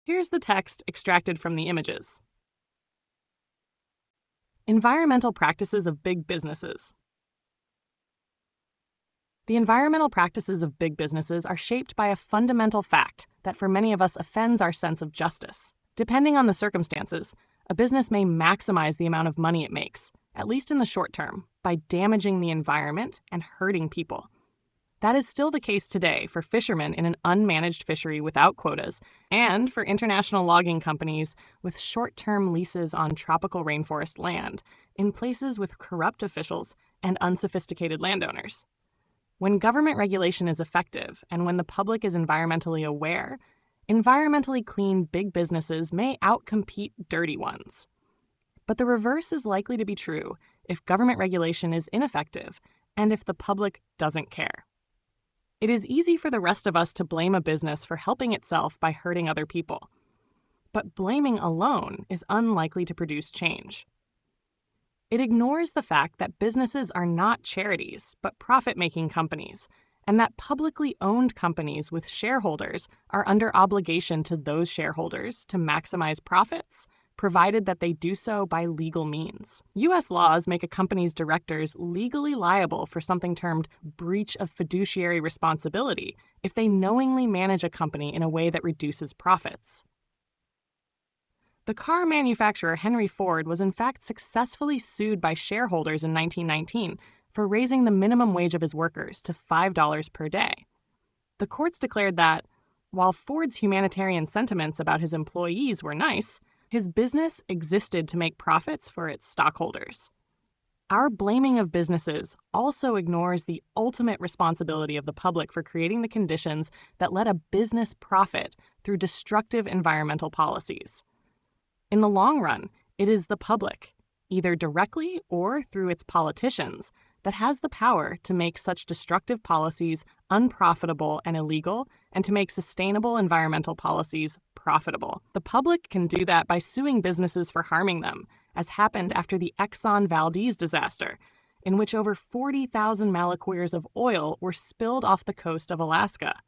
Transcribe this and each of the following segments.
Here's the text extracted from the images. Environmental practices of big businesses. The environmental practices of big businesses are shaped by a fundamental fact that for many of us offends our sense of justice. Depending on the circumstances, a business may maximize the amount of money it makes, at least in the short term, by damaging the environment and hurting people. That is still the case today for fishermen in an unmanaged fishery without quotas, and for international logging companies with short-term leases on tropical rainforest land in places with corrupt officials and unsophisticated landowners. When government regulation is effective and when the public is environmentally aware, environmentally clean big businesses may outcompete dirty ones. But the reverse is likely to be true if government regulation is ineffective and if the public doesn't care. It is easy for the rest of us to blame a business for helping itself by hurting other people. But blaming alone is unlikely to produce change. It ignores the fact that businesses are not charities, but profit-making companies, and that publicly owned companies with shareholders are under obligation to those shareholders to maximize profits, provided that they do so by legal means. U.S. laws make a company's directors legally liable for something termed breach of fiduciary responsibility if they knowingly manage a company in a way that reduces profits. The car manufacturer Henry Ford was in fact successfully sued by shareholders in 1919 for raising the minimum wage of his workers to $5 per day. The courts declared that, while Ford's humanitarian sentiments about his employees were nice, his business existed to make profits for its stockholders. Our blaming of businesses also ignores the ultimate responsibility of the public for creating the conditions that let a business profit through destructive environmental policies. In the long run, it is the public, either directly or through its politicians, that has the power to make such destructive policies unprofitable and illegal, and to make sustainable environmental policies profitable. The public can do that by suing businesses for harming them, as happened after the Exxon Valdez disaster, in which over 40,000 millicuries of oil were spilled off the coast of Alaska.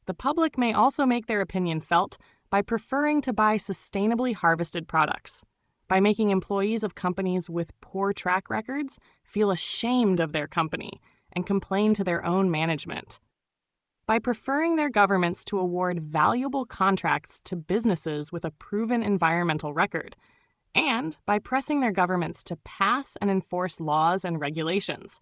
The public may also make their opinion felt by preferring to buy sustainably harvested products, by making employees of companies with poor track records feel ashamed of their company and complain to their own management, by preferring their governments to award valuable contracts to businesses with a proven environmental record, and by pressing their governments to pass and enforce laws and regulations.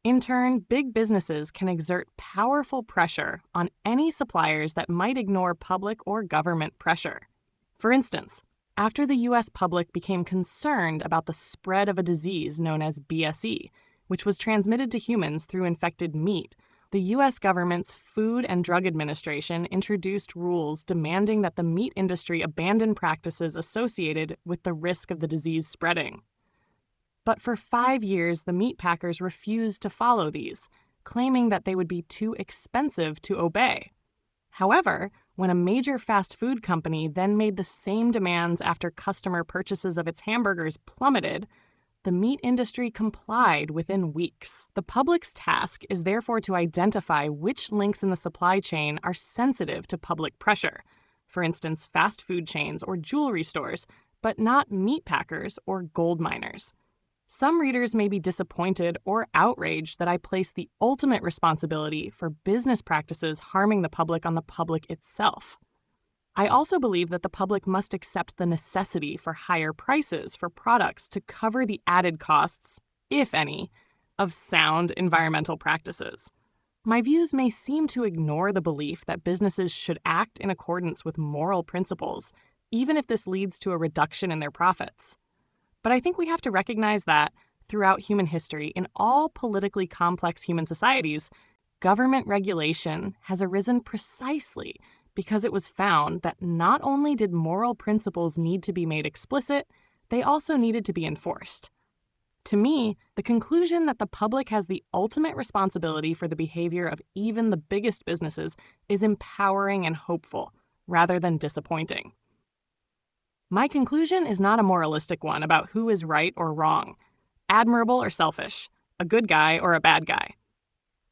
In turn, big businesses can exert powerful pressure on any suppliers that might ignore public or government pressure. For instance, after the U.S. public became concerned about the spread of a disease known as BSE, which was transmitted to humans through infected meat, the U.S. government's Food and Drug Administration introduced rules demanding that the meat industry abandon practices associated with the risk of the disease spreading. But for 5 years, the meat packers refused to follow these, claiming that they would be too expensive to obey. However, when a major fast food company then made the same demands after customer purchases of its hamburgers plummeted, the meat industry complied within weeks. The public's task is therefore to identify which links in the supply chain are sensitive to public pressure, for instance, fast food chains or jewelry stores, but not meat packers or gold miners. Some readers may be disappointed or outraged that I place the ultimate responsibility for business practices harming the public on the public itself. I also believe that the public must accept the necessity for higher prices for products to cover the added costs, if any, of sound environmental practices. My views may seem to ignore the belief that businesses should act in accordance with moral principles, even if this leads to a reduction in their profits. But I think we have to recognize that, throughout human history, in all politically complex human societies, government regulation has arisen precisely because it was found that not only did moral principles need to be made explicit, they also needed to be enforced. To me, the conclusion that the public has the ultimate responsibility for the behavior of even the biggest businesses is empowering and hopeful, rather than disappointing. My conclusion is not a moralistic one about who is right or wrong, admirable or selfish, a good guy or a bad guy.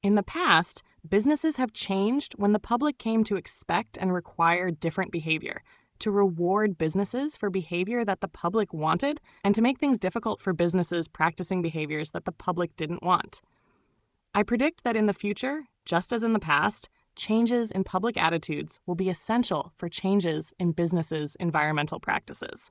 In the past, businesses have changed when the public came to expect and require different behavior, to reward businesses for behavior that the public wanted and to make things difficult for businesses practicing behaviors that the public didn't want. I predict that in the future, just as in the past, changes in public attitudes will be essential for changes in businesses' environmental practices.